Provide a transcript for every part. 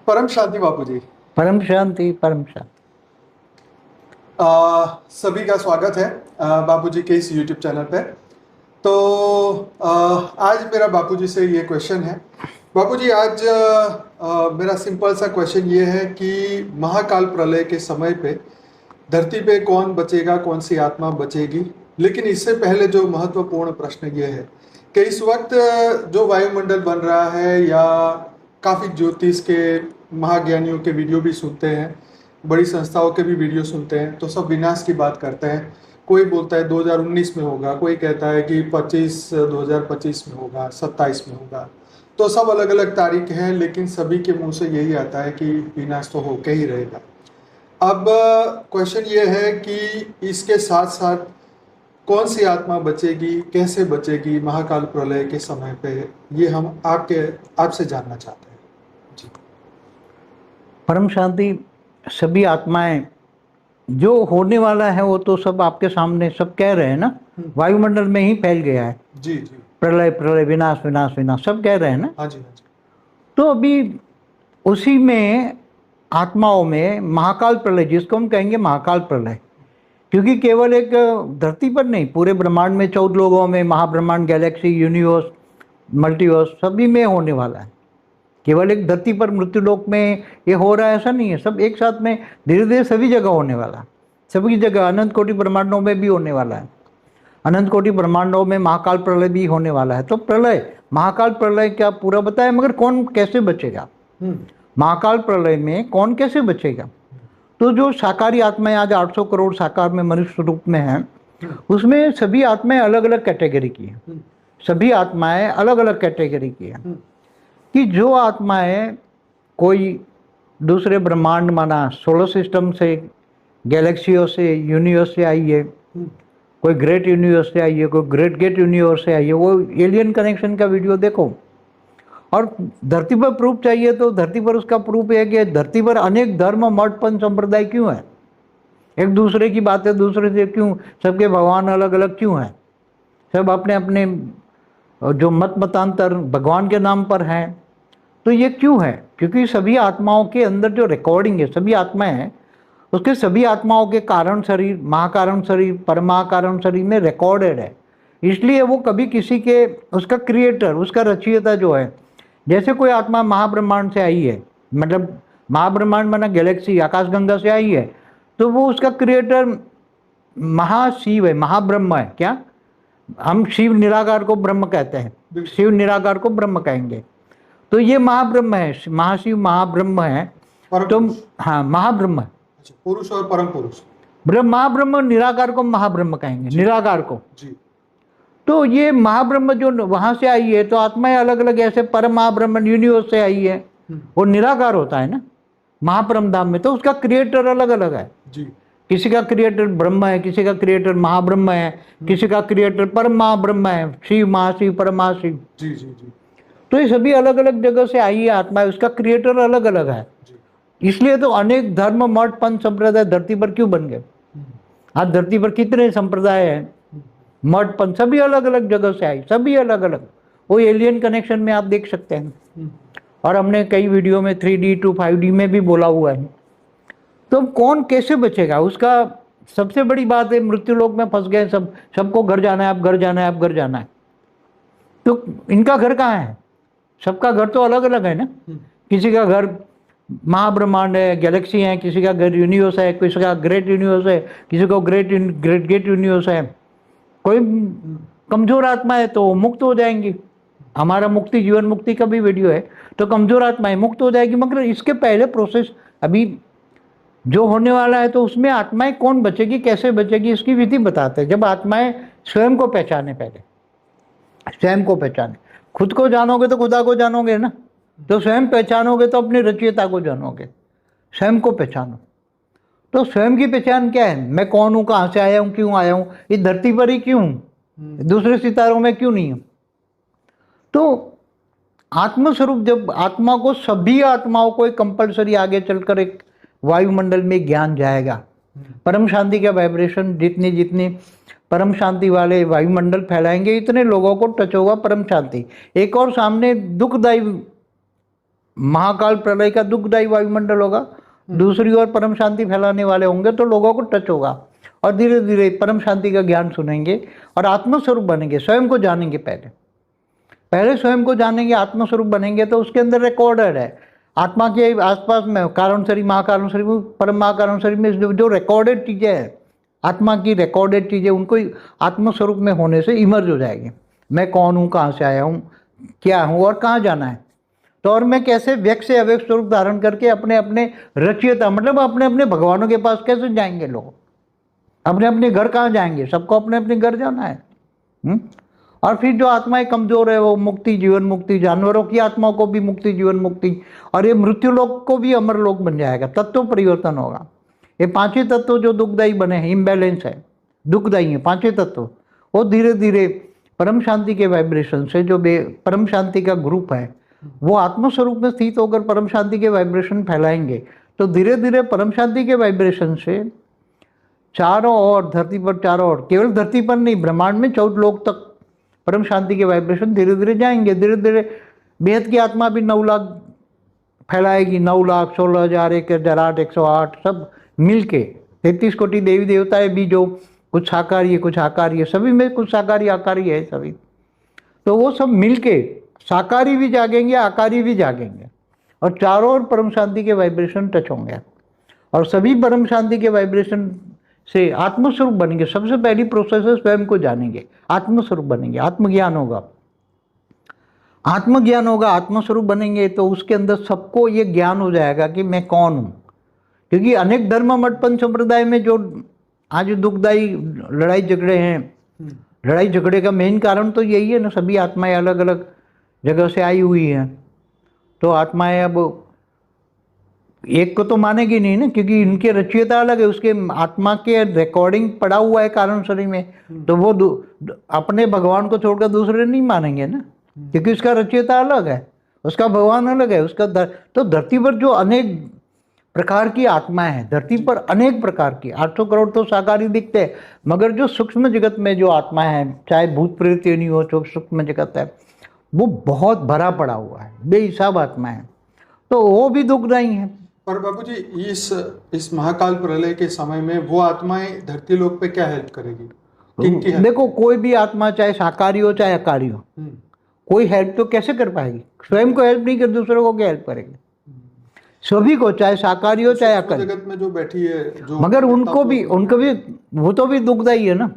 परम शांति बापू जी। परम शांति परम शांति। सभी का स्वागत है बापू जी के इस YouTube चैनल पे। तो आज मेरा बापू जी से ये क्वेश्चन है। बापू जी, आज मेरा सिंपल सा क्वेश्चन ये है कि महाकाल प्रलय के समय पे धरती पे कौन बचेगा, कौन सी आत्मा बचेगी। लेकिन इससे पहले जो महत्वपूर्ण प्रश्न ये है कि इस वक्त जो वायुमंडल बन रहा है, या काफ़ी ज्योतिष के महाज्ञानियों के वीडियो भी सुनते हैं, बड़ी संस्थाओं के भी वीडियो सुनते हैं, तो सब विनाश की बात करते हैं। कोई बोलता है 2019 में होगा, कोई कहता है कि 2025 में होगा, 27 में होगा। तो सब अलग अलग तारीख हैं, लेकिन सभी के मुंह से यही आता है कि विनाश तो होके ही रहेगा। अब क्वेश्चन ये है कि इसके साथ साथ कौन सी आत्मा बचेगी, कैसे बचेगी महाकाल प्रलय के समय पे, ये हम आपसे जानना चाहते हैं जी। परम शांति। सभी आत्माएं जो होने वाला है वो तो सब आपके सामने सब कह रहे हैं ना, वायुमंडल में ही फैल गया है। जी जी। प्रलय प्रलय, विनाश विनाश विनाश, सब कह रहे हैं ना। हाँ जी, हाँ जी। तो अभी उसी में आत्माओं में महाकाल प्रलय, जिसको हम कहेंगे महाकाल प्रलय, क्योंकि केवल एक धरती पर नहीं, पूरे ब्रह्मांड में 14 लोगों में, महाब्रह्मांड, गैलेक्सी, यूनिवर्स, मल्टीवर्स, सभी में होने वाला है। केवल एक धरती पर मृत्युलोक में ये हो रहा है ऐसा नहीं है, सब एक साथ में धीरे धीरे सभी जगह होने वाला है। सभी जगह अनंत कोटि ब्रह्मांडों में भी होने वाला है। अनंत कोटि ब्रह्मांडों में महाकाल प्रलय भी होने वाला है। तो प्रलय, महाकाल प्रलय क्या पूरा बताया, मगर कौन कैसे बचेगा महाकाल प्रलय में, कौन कैसे बचेगा। तो जो साकारी आत्माएं आज 800 करोड़ साकार में मनुष्य रूप में हैं, उसमें सभी आत्माएं अलग अलग कैटेगरी की हैं। सभी आत्माएं अलग अलग कैटेगरी की हैं कि जो आत्माएं कोई दूसरे ब्रह्मांड, माना सोलर सिस्टम से, गैलेक्सियों से, यूनिवर्स से आई है, कोई ग्रेट यूनिवर्स से आई है, कोई ग्रेट गेट यूनिवर्स से आई है, वो एलियन कनेक्शन का वीडियो देखो। और धरती पर प्रूफ चाहिए तो धरती पर उसका प्रूफ है कि धरती पर अनेक धर्म, मठ, पंथ, संप्रदाय क्यों है, एक दूसरे की बातें दूसरे से क्यों, सबके भगवान अलग अलग क्यों हैं, सब अपने अपने जो मत मतांतर भगवान के नाम पर हैं। तो ये क्यों है, क्योंकि सभी आत्माओं के अंदर जो रिकॉर्डिंग है, सभी आत्माएं हैं, उसके सभी आत्माओं के कारण शरीर, महाकारण शरीर, परमाकारण शरीर में रिकॉर्डेड है। इसलिए वो कभी किसी के, उसका क्रिएटर, उसका रचयिता जो है, जैसे कोई आत्मा महाब्रह्मांड से आई है, मतलब महाब्रह्मांड माना गैलेक्सी, आकाशगंगा से आई है, तो वो उसका क्रिएटर महाशिव है, महाब्रह्म है। क्या हम शिव निराकार को ब्रह्म कहते हैं, शिव निराकार को ब्रह्म कहेंगे। तो ये महाब्रह्म है, महाशिव महाब्रह्म है। तो हाँ, महाब्रह्म है, पुरुष और परम पुरुष। महाब्रह्म, निराकार को महाब्रह्म कहेंगे, निराकार को जी। तो ये महाब्रह्म जो वहां से आई है, तो आत्माएं अलग अलग, ऐसे परम महाब्रह्म यूनिवर्स से आई है, वो निराकार होता है ना महापरम धाम में, तो उसका क्रिएटर अलग अलग है जी। किसी का क्रिएटर ब्रह्म है, किसी का क्रिएटर महाब्रह्म है, किसी का क्रिएटर परम महाब्रह्म है, शिव महाशिव परम महाशिव। जी जी जी। तो ये सभी अलग अलग जगह से आई है आत्मा, उसका क्रिएटर अलग अलग है। इसलिए तो अनेक धर्म, मठ, पंथ, संप्रदाय धरती पर क्यों बन गए। आज धरती पर कितने संप्रदाय हैं, मठ, पंथ, सभी अलग अलग जगह से आई, सभी अलग अलग। वो एलियन कनेक्शन में आप देख सकते हैं, और हमने कई वीडियो में 3D to 5D में भी बोला हुआ है। तो कौन कैसे बचेगा, उसका सबसे बड़ी बात है, मृत्यु लोक में फंस गए सब, सबको घर जाना है, अब घर जाना है, अब घर जाना है। तो इनका घर कहाँ है, सबका घर तो अलग अलग है ना। किसी का घर महाब्रह्मांड है, गैलेक्सी है, किसी का घर यूनिवर्स है, किसी का ग्रेट यूनिवर्स है, किसी को ग्रेट गेट यूनिवर्स है। कोई कमजोर आत्मा है तो मुक्त हो जाएंगी। हमारा मुक्ति, जीवन मुक्ति का भी वीडियो है, तो कमजोर आत्माएं मुक्त हो जाएगी। मगर इसके पहले प्रोसेस अभी जो होने वाला है, तो उसमें आत्माएं कौन बचेगी, कैसे बचेगी, इसकी विधि बताते हैं। जब आत्माएं स्वयं को पहचाने, पहले स्वयं को पहचाने, खुद को जानोगे तो खुदा को जानोगे ना, तो स्वयं पहचानोगे तो अपने रचयिता को जानोगे। स्वयं को पहचानो, तो स्वयं की पहचान क्या है, मैं कौन हूँ, कहाँ से आया हूँ, क्यों आया हूँ, इस धरती पर ही क्यों हूँ, दूसरे सितारों में क्यों नहीं हूँ। तो आत्मस्वरूप, जब आत्मा को, सभी आत्माओं को एक कंपल्सरी आगे चलकर एक वायुमंडल में ज्ञान जाएगा। परम शांति का वाइब्रेशन, जितनी जितनी परम शांति वाले वायुमंडल फैलाएंगे, इतने लोगों को टच होगा परम शांति। एक और सामने दुखदायी महाकाल प्रलय का दुखदायी वायुमंडल होगा, दूसरी ओर परम शांति फैलाने वाले होंगे तो लोगों को टच होगा और धीरे धीरे परम शांति का ज्ञान सुनेंगे और आत्मस्वरूप बनेंगे, स्वयं को जानेंगे। पहले स्वयं को जानेंगे, आत्मस्वरूप बनेंगे तो उसके अंदर रिकॉर्डेड है आत्मा के आसपास में कारण शरीर, महाकारण शरीर, परम महाकारण शरीर में जो रिकॉर्डेड चीज़ें हैं, आत्मा की रिकॉर्डेड चीज़ें, उनको आत्मस्वरूप में होने से इमर्ज हो जाएंगे। मैं कौन हूँ, कहाँ से आया हूँ, क्या हूँ और कहाँ जाना है, तो और मैं कैसे व्यक्त से अव्यक्त स्वरूप धारण करके अपने अपने रचयिता मतलब अपने अपने भगवानों के पास कैसे जाएंगे लोग, अपने अपने घर कहाँ जाएंगे, सबको अपने अपने घर जाना है। और फिर जो आत्माएं कमजोर है वो मुक्ति, जीवन मुक्ति, जानवरों की आत्माओं को भी मुक्ति, जीवन मुक्ति, और ये मृत्यु लोक को भी अमर लोक बन जाएगा। तत्व परिवर्तन होगा। ये पांचों तत्व जो दुखदायी बने हैं, इम्बैलेंस है, दुखदायी है पांचों तत्व, वो धीरे धीरे परम शांति के वाइब्रेशन से, जो परम शांति का ग्रुप है वो आत्मस्वरूप में स्थित होकर परम शांति के वाइब्रेशन फैलाएंगे। तो धीरे धीरे परम शांति के वाइब्रेशन से चारों ओर, धरती पर चारों ओर, केवल धरती पर नहीं, ब्रह्मांड में 14 लोक तक परम शांति के वाइब्रेशन धीरे धीरे जाएंगे। धीरे धीरे बेहद की आत्मा भी 9 लाख फैलाएगी, 9 लाख, 16,000, 1,008, 108 सब मिलके, 33 कोटि देवी देवताएं भी, जो कुछ साकारी है कुछ आकारी है, सभी में कुछ साकारी आकारी है सभी, तो वो सब मिलके साकारी भी जागेंगे, आकारी भी जागेंगे और चारों ओर परम शांति के वाइब्रेशन टच होंगे और सभी परम शांति के वाइब्रेशन से आत्मस्वरूप बनेंगे। सबसे पहली प्रोसेस है स्वयं को जानेंगे, आत्मस्वरूप बनेंगे, आत्मज्ञान होगा। आत्मज्ञान होगा, आत्मस्वरूप बनेंगे तो उसके अंदर सबको ये ज्ञान हो जाएगा कि मैं कौन हूँ। क्योंकि अनेक धर्म मठ पंथ संप्रदाय में जो आज दुखदायी लड़ाई झगड़े हैं, लड़ाई झगड़े का मेन कारण तो यही है ना, सभी आत्माएं अलग अलग जगह से आई हुई हैं। तो आत्माएं अब एक को तो मानेगी नहीं ना, क्योंकि इनके रचयिता अलग है, उसके आत्मा के रिकॉर्डिंग पड़ा हुआ है कारण शरीर में, तो वो अपने भगवान को छोड़कर दूसरे नहीं मानेंगे ना, क्योंकि उसका रचयिता अलग है, उसका भगवान अलग है, उसका तो धरती पर जो अनेक प्रकार की आत्माएं हैं, धरती पर अनेक प्रकार की, 800 करोड़ तो साकारी दिखते हैं, मगर जो सूक्ष्म जगत में जो आत्माएं हैं, चाहे भूत प्रेत नहीं हो, जो सूक्ष्म जगत है वो बहुत भरा पड़ा हुआ है, बेहिसाब आत्माएं हैं, तो वो भी दुखदायी है। पर बाबूजी इस महाकाल प्रलय के समय में वो आत्माएं धरती लोक पे क्या हेल्प करेगी? किनकी हेल्प? देखो, कोई भी आत्मा चाहे साकारी हो चाहे अकारी हो, कोई हेल्प तो कैसे कर पाएगी? स्वयं को हेल्प नहीं कर, दूसरों को क्या हेल्प करेगी? सभी को, चाहे साकारी हो चाहे अकारी, जगत में जो बैठी है जो, मगर उनको भी वो तो भी दुखदायी है ना।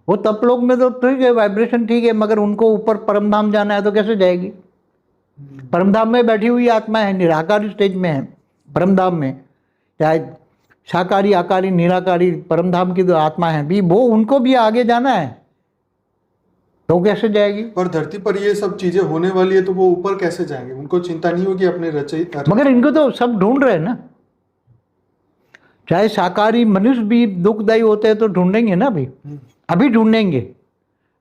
वो तप लोक में तो ठीक है, वाइब्रेशन ठीक है, मगर उनको ऊपर परमधाम जाना है तो कैसे जाएगी? परमधाम में बैठी हुई आत्मा है, निराकारी स्टेज में है परमधाम में, चाहे साकारी आकारी निराकारी परमधाम की जो आत्मा है भी, वो उनको भी आगे जाना है तो कैसे जाएगी? पर धरती पर ये सब चीजें होने वाली है तो वो ऊपर कैसे जाएंगे? उनको चिंता नहीं होगी अपने रचयिता? मगर इनको तो सब ढूंढ रहे हैं ना, चाहे साकारी मनुष्य भी दुखदायी होते हैं तो ढूंढेंगे ना, अभी ढूंढेंगे।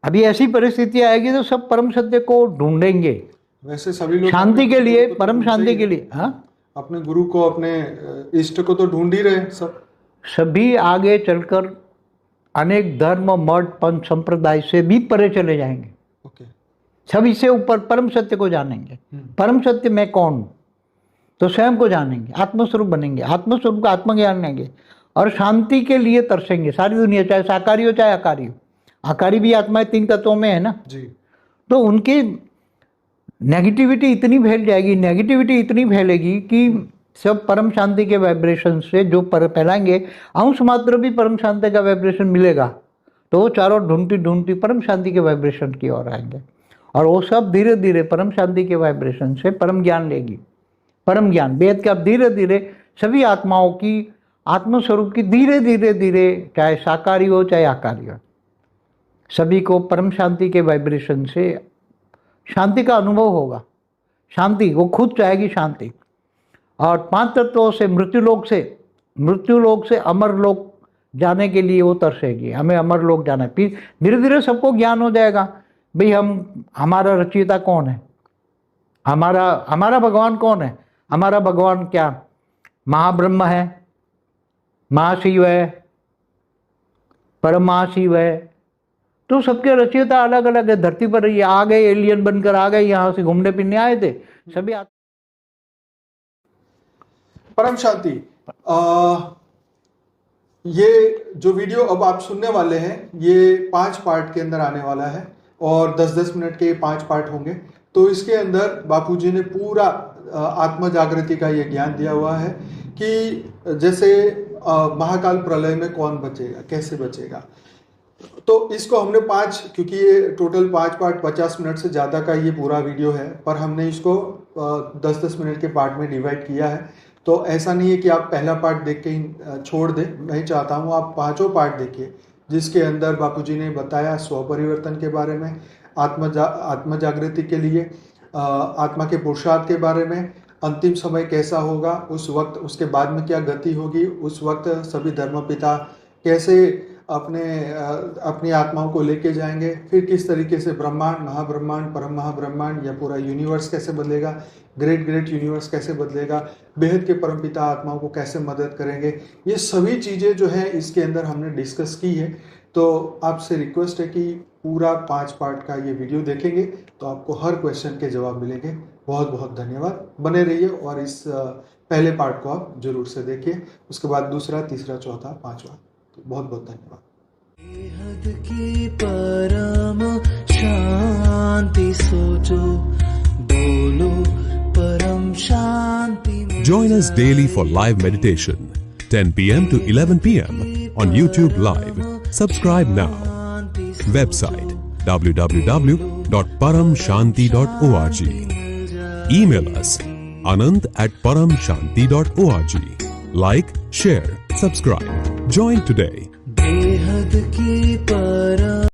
अभी ऐसी परिस्थिति आएगी तो सब परम सत्य को ढूंढेंगे। वैसे सभी लोग शांति के लिए, परम शांति के लिए, हाँ, अपने गुरु को, अपने इष्ट को तो ढूंढ ही रहे सब। सभी आगे चलकर अनेक धर्म मठ पंथ संप्रदाय से भी परे चले जाएंगे। ओके। सब इससे ऊपर परम सत्य को जानेंगे। परम सत्य मैं कौन हूँ, तो स्वयं को जानेंगे, आत्मस्वरूप बनेंगे, आत्मस्वरूप का आत्मज्ञान लेंगे और शांति के लिए तरसेंगे। सारी दुनिया, चाहे साकारी हो चाहे आकारी हो, आकारी भी आत्माएं 3 तत्वों में है ना जी, तो उनकी नेगेटिविटी इतनी फैल जाएगी, नेगेटिविटी इतनी फैलेगी कि सब परम शांति के वाइब्रेशन से जो फैलाएंगे, अंश मात्र भी परम शांति का वाइब्रेशन मिलेगा तो वो चारों ढूंढती ढूंढती परम शांति के वाइब्रेशन की ओर आएंगे और वो सब धीरे धीरे परम शांति के वाइब्रेशन से परम ज्ञान लेगी। परम ज्ञान वेद का धीरे धीरे सभी आत्माओं की आत्मस्वरूप की धीरे धीरे धीरे, चाहे साकारी हो चाहे आकारी हो, सभी को परम शांति के वाइब्रेशन से शांति का अनुभव होगा। शांति, वो खुद चाहेगी शांति। और 5 तत्वों से मृत्यु लोक से अमर लोक जाने के लिए वो तरसेगी, हमें अमर लोक जाना है। फिर धीरे धीरे सबको ज्ञान हो जाएगा, भाई हमारा रचयिता कौन है, हमारा भगवान कौन है। हमारा भगवान क्या महाब्रह्म है, महाशिव है, परम महाशिव है। तो सबके रचयिता अलग अलग है। धरती पर ये आ गए, एलियन बनकर आ गए, यहाँ से घूमने फिरने आए थे सभी। परम शांति, ये जो वीडियो अब आप सुनने वाले हैं ये 5 पार्ट के अंदर आने वाला है और 10-10 मिनट के 5 पार्ट होंगे। तो इसके अंदर बापूजी ने पूरा आत्म जागृति का ये ज्ञान दिया हुआ है कि जैसे महाकाल प्रलय में कौन बचेगा, कैसे बचेगा। तो इसको हमने 5, क्योंकि ये टोटल 5 पार्ट 50 मिनट से ज़्यादा का ये पूरा वीडियो है, पर हमने इसको 10-10 मिनट के पार्ट में डिवाइड किया है। तो ऐसा नहीं है कि आप पहला पार्ट देख के ही छोड़ दें। मैं चाहता हूँ आप 5 पार्ट देखिए, जिसके अंदर बापूजी ने बताया स्व परिवर्तन के बारे में, आत्म जागृति के लिए, आत्मा के पुरुषार्थ के बारे में, अंतिम समय कैसा होगा उस वक्त, उसके बाद में क्या गति होगी उस वक्त, सभी धर्मपिता कैसे अपनी आत्माओं को लेके जाएंगे, फिर किस तरीके से ब्रह्मांड, महाब्रह्मांड, परम महाब्रह्मांड या पूरा यूनिवर्स कैसे बदलेगा, ग्रेट यूनिवर्स कैसे बदलेगा, बेहद के परमपिता आत्माओं को कैसे मदद करेंगे, ये सभी चीज़ें जो है इसके अंदर हमने डिस्कस की है। तो आपसे रिक्वेस्ट है कि पूरा 5 पार्ट का ये वीडियो देखेंगे तो आपको हर क्वेश्चन के जवाब मिलेंगे। बहुत बहुत धन्यवाद, बने रहिए और इस पहले पार्ट को आप जरूर से देखिए, उसके बाद दूसरा, तीसरा, चौथा, 5वां। तो बहुत बहुत धन्यवाद। बेहद की परम शांति सोचो, बोलो परम शांति। Join us daily for live meditation, 10 p.m. to 11 p.m. on YouTube Live. Subscribe now. Website www.paramshanti.org. Email us anand@paramshanti.org. Like, share, subscribe. Join today. बेहद की परम